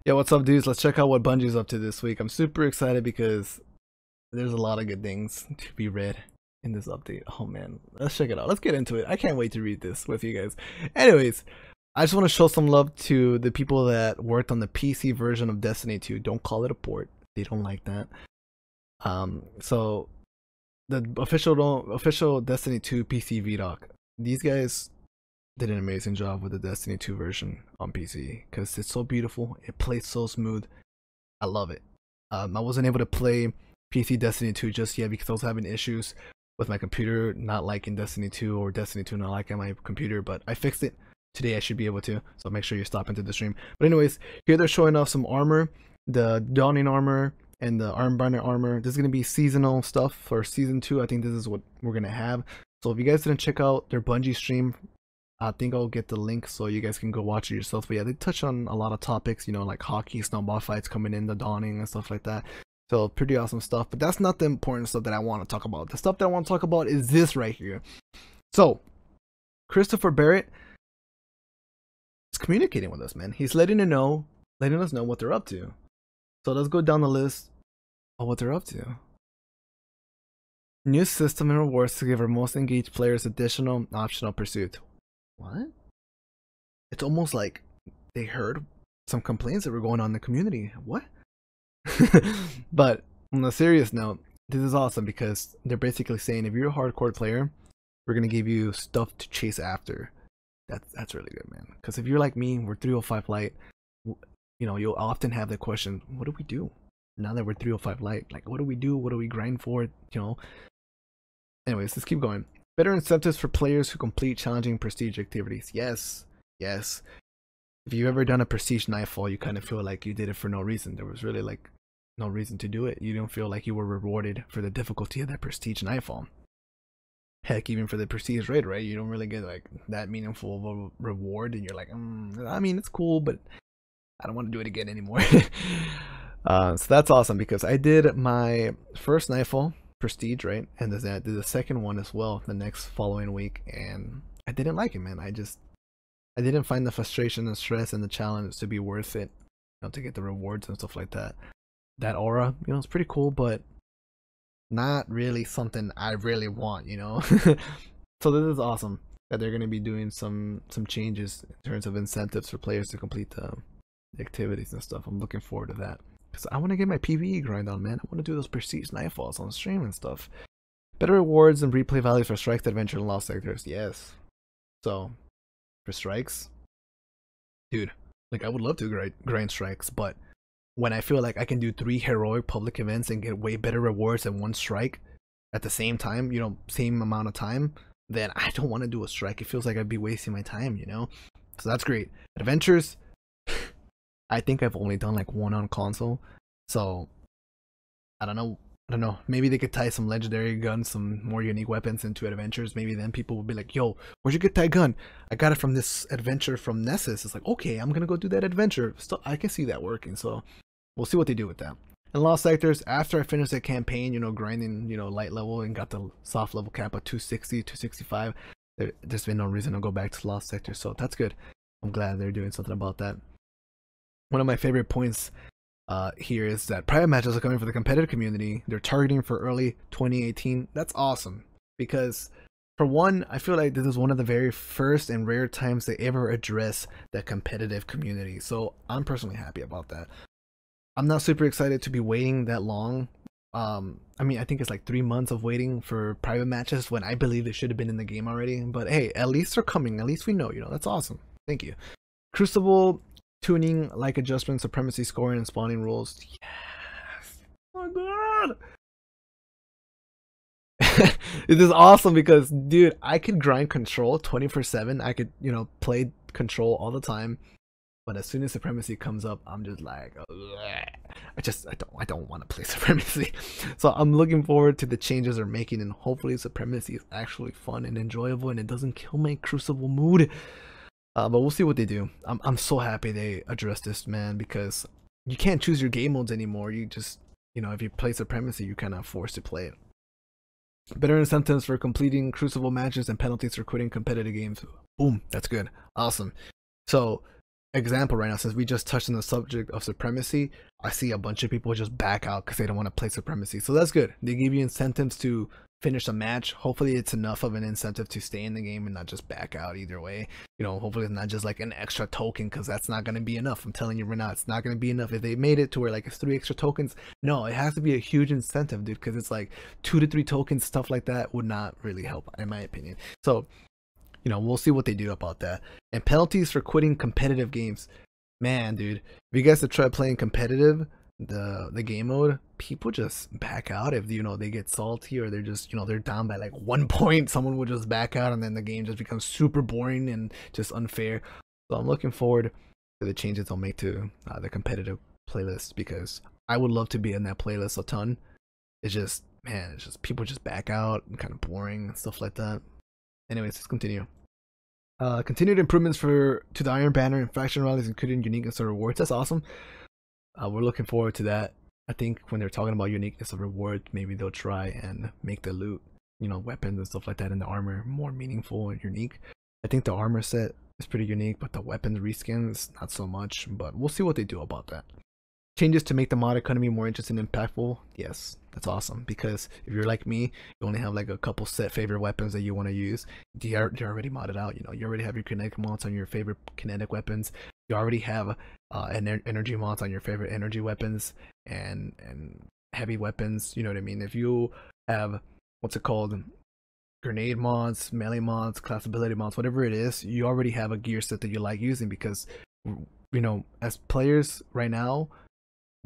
Yeah, what's up, dudes? Let's check out what Bungie's up to this week. I'm super excited because there's a lot of good things to be read in this update. Oh man, let's check it out. Let's get into it. I can't wait to read this with you guys. Anyways, I just want to show some love to the people that worked on the PC version of Destiny 2. Don't call it a port. They don't like that. So the official Destiny 2 PC VDoc. These guys did an amazing job with the Destiny 2 version on PC because it's so beautiful. It plays so smooth. I love it. I wasn't able to play PC Destiny 2 just yet because I was having issues with my computer not liking Destiny 2 or Destiny 2 not liking my computer, but I fixed it. Today I should be able to, so make sure you stop into the stream. But anyways, here they're showing off some armor, the Dawning armor and the Armbinder armor. This is going to be seasonal stuff for season 2. I think this is what we're going to have. So if you guys didn't check out their Bungie stream, I think I'll get the link so you guys can go watch it yourself. But yeah, they touch on a lot of topics, you know, like hockey, snowball fights coming in, the Dawning and stuff like that. So pretty awesome stuff. But that's not the important stuff that I want to talk about. The stuff that I want to talk about is this right here. So Christopher Barrett is communicating with us, man. He's letting us know what they're up to. So let's go down the list of what they're up to. New system and rewards to give our most engaged players additional optional pursuit. What? It's almost like they heard some complaints that were going on in the community. What? But on a serious note, this is awesome because they're basically saying if you're a hardcore player, we're gonna give you stuff to chase after. That's really good, man. Because if you're like me, we're 305 light. You know, you'll often have the question, what do we do now that we're 305 light? Like, what do we do? What do we grind for? You know. Anyways, let's keep going. Better incentives for players who complete challenging prestige activities. Yes, yes. If you've ever done a prestige nightfall, you kind of feel like you did it for no reason. There was really like no reason to do it. You don't feel like you were rewarded for the difficulty of that prestige nightfall. Heck, even for the prestige raid, right? You don't really get like that meaningful of a reward, and you're like, I mean, it's cool, but I don't want to do it again anymore. So that's awesome because I did my first nightfall prestige, right, and then I did the second one as well the next following week, and I didn't like it, man. I didn't find the frustration and stress and the challenge to be worth it, you know, to get the rewards and stuff like that. That aura, you know, it's pretty cool, but not really something I really want, you know. So this is awesome that they're going to be doing some changes in terms of incentives for players to complete the activities and stuff. I'm looking forward to that. Because I want to get my PvE grind on, man. I want to do those prestige nightfalls on stream and stuff. Better rewards and replay values for strikes, adventure, and lost sectors. Yes. So, for strikes, dude, like I would love to grind strikes, but when I feel like I can do 3 heroic public events and get way better rewards than 1 strike at the same time, you know, same amount of time, then I don't want to do a strike. It feels like I'd be wasting my time, you know? So that's great. Adventures, I think I've only done like 1 on console, so I don't know. Maybe they could tie some legendary guns, some more unique weapons into adventures. Maybe then people would be like, yo, where'd you get that gun? I got it from this adventure from Nessus. It's like, okay, I'm gonna go do that adventure. So I can see that working, so we'll see what they do with that. And lost sectors, after I finished that campaign, you know, grinding, you know, light level and got the soft level cap at 260, 265, there's been no reason to go back to lost sectors, so that's good. I'm glad they're doing something about that. One of my favorite points here is that private matches are coming for the competitive community. They're targeting for early 2018. That's awesome because, for one, I feel like this is one of the very first and rare times they ever address the competitive community. So I'm personally happy about that. I'm not super excited to be waiting that long. I mean, I think it's like 3 months of waiting for private matches when I believe they should have been in the game already. But hey, at least they're coming. At least we know, you know, that's awesome. Thank you. Crucible tuning, like adjustment, supremacy scoring, and spawning rules. Yes. Oh my god. It is awesome because, dude, I could grind control 24/7. I could, you know, play control all the time. But as soon as supremacy comes up, I'm just like, I don't want to play supremacy. So I'm looking forward to the changes they're making, and hopefully supremacy is actually fun and enjoyable, and it doesn't kill my crucible mood. But we'll see what they do. I'm so happy they addressed this, man, because you can't choose your game modes anymore. You just, you know, if you play supremacy, you're kind of forced to play it. Better incentives for completing crucible matches and penalties for quitting competitive games. Boom, that's good. Awesome. So example right now, since we just touched on the subject of supremacy, I see a bunch of people just back out because they don't want to play supremacy. So that's good. They give you incentives to finish a match. Hopefully it's enough of an incentive to stay in the game and not just back out either way. You know, hopefully it's not just like an extra token, because that's not going to be enough. I'm telling you right now, it's not going to be enough. If they made it to where like it's 3 extra tokens, no, it has to be a huge incentive, dude, because it's like 2 to 3 tokens, stuff like that would not really help in my opinion. So you know, we'll see what they do about that. And penalties for quitting competitive games. Man, dude, if you guys have tried playing competitive, the game mode, people just back out if, you know, they get salty, or they're just, you know, they're down by like 1 point. Someone will just back out, and then the game just becomes super boring and just unfair. So I'm looking forward to the changes they'll make to the competitive playlist, because I would love to be in that playlist a ton. It's just, man, it's just people just back out and kind of boring and stuff like that. Anyways, let's continue. Continued improvements to the Iron Banner and faction rallies, including uniqueness of rewards. That's awesome. We're looking forward to that. I think when they're talking about uniqueness of rewards, maybe they'll try and make the loot, you know, weapons and stuff like that in the armor more meaningful and unique. I think the armor set is pretty unique, but the weapons reskins, not so much. But we'll see what they do about that. Changes to make the mod economy more interesting and impactful. Yes, that's awesome, because if you're like me, you only have like a couple set favorite weapons that you want to use. They're already modded out. You know, you already have your kinetic mods on your favorite kinetic weapons. You already have energy mods on your favorite energy weapons and heavy weapons. You know what I mean? If you have, what's it called, grenade mods, melee mods, class ability mods, whatever it is, you already have a gear set that you like using, because, you know, as players right now,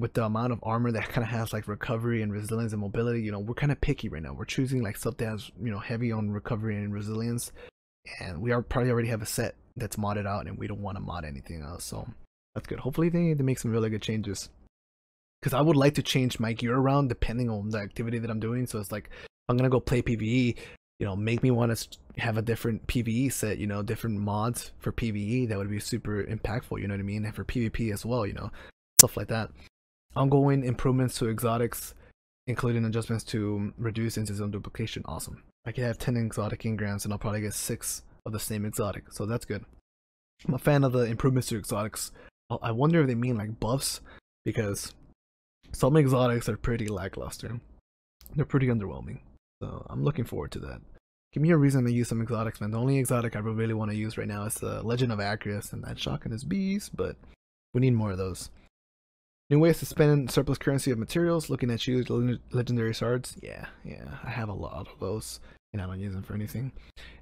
with the amount of armor that kind of has like recovery and resilience and mobility, you know, we're kind of picky right now. We're choosing like stuff that has, you know, heavy on recovery and resilience, and we are probably already have a set that's modded out, and we don't want to mod anything else. So that's good. Hopefully they make some really good changes, because I would like to change my gear around depending on the activity that I'm doing. So it's like, I'm gonna go play PvE, you know, make me want to have a different PvE set, you know, different mods for PvE. That would be super impactful, you know what I mean? And for PvP as well, you know, stuff like that. Ongoing improvements to exotics, including adjustments to reduce incident duplication. Awesome. I can have 10 exotic engrams, and I'll probably get 6 of the same exotic, so that's good. I'm a fan of the improvements to exotics. I wonder if they mean like buffs, because some exotics are pretty lackluster. They're pretty underwhelming. So I'm looking forward to that. Give me a reason to use some exotics, man. The only exotic I really want to use right now is the Legend of Acreus, and that shotgun is beast, but we need more of those. New ways to spend surplus currency of materials. Looking at you, legendary shards. Yeah, I have a lot of those, and I don't use them for anything.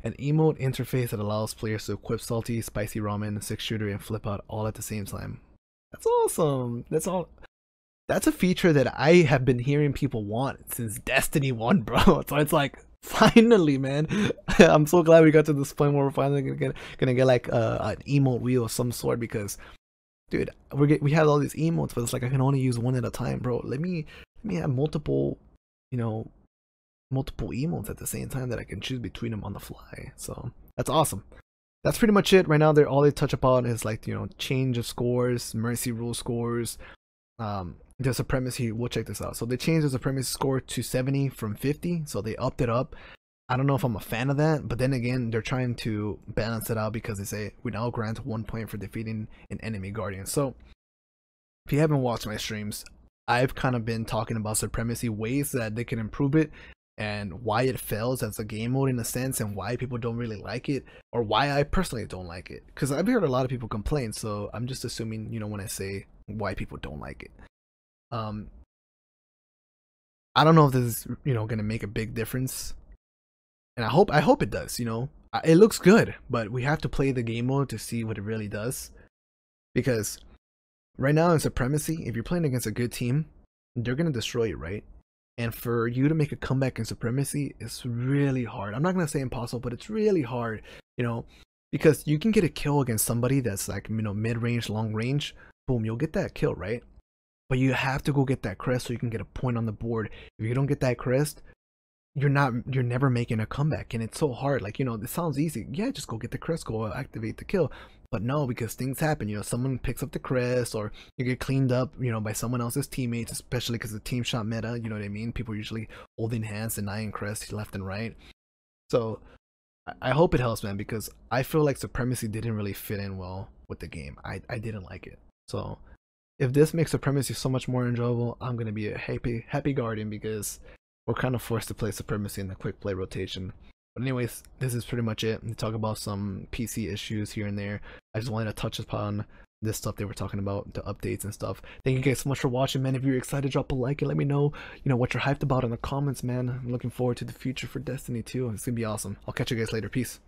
An emote interface that allows players to equip salty, spicy ramen, 6-shooter, and flip out all at the same time. That's awesome. That's a feature that I have been hearing people want since Destiny 1, bro. So it's like, finally, man. I'm so glad we got to this point where we're finally gonna get like an emote wheel of some sort, because, dude, we have all these emotes, but it's like I can only use one at a time, bro. Let me have multiple, you know, multiple emotes at the same time that I can choose between them on the fly. So that's awesome. That's pretty much it right now. All they touch upon is like, you know, change of scores, mercy rule scores, the supremacy. We'll check this out. So they changed the supremacy score to 70 from 50, so they upped it up. I don't know if I'm a fan of that, but then again, they're trying to balance it out, because they say we now grant 1 point for defeating an enemy guardian. So if you haven't watched my streams, I've kind of been talking about supremacy, ways that they can improve it, and why it fails as a game mode in a sense, and why people don't really like it, or why I personally don't like it, because I've heard a lot of people complain. So I'm just assuming, you know, when I say why people don't like it, I don't know if this is, you know, gonna make a big difference. And I hope it does, you know. It looks good, but we have to play the game mode to see what it really does. Because right now in Supremacy, if you're playing against a good team, they're going to destroy you, right? And for you to make a comeback in Supremacy is really hard. I'm not going to say impossible, but it's really hard, you know. Because you can get a kill against somebody that's like, you know, mid-range, long-range. Boom, you'll get that kill, right? But you have to go get that crest so you can get a point on the board. If you don't get that crest, you're never making a comeback, and it's so hard. Like, you know, this sounds easy. Yeah, just go get the crest, go activate the kill. But no, because things happen. You know, someone picks up the crest, or you get cleaned up, you know, by someone else's teammates, especially because the team shot meta. You know what I mean? People are usually holding hands, denying crest left and right. So I hope it helps, man, because I feel like Supremacy didn't really fit in well with the game. I didn't like it. So if this makes Supremacy so much more enjoyable, I'm gonna be a happy guardian, because we're kind of forced to play Supremacy in the quick play rotation. But anyways, this is pretty much it. We talk about some PC issues here and there. I just wanted to touch upon this stuff they were talking about, the updates and stuff. Thank you guys so much for watching, man. If you're excited, drop a like and let me know, what you're hyped about in the comments, man. I'm looking forward to the future for Destiny 2. It's gonna be awesome. I'll catch you guys later. Peace.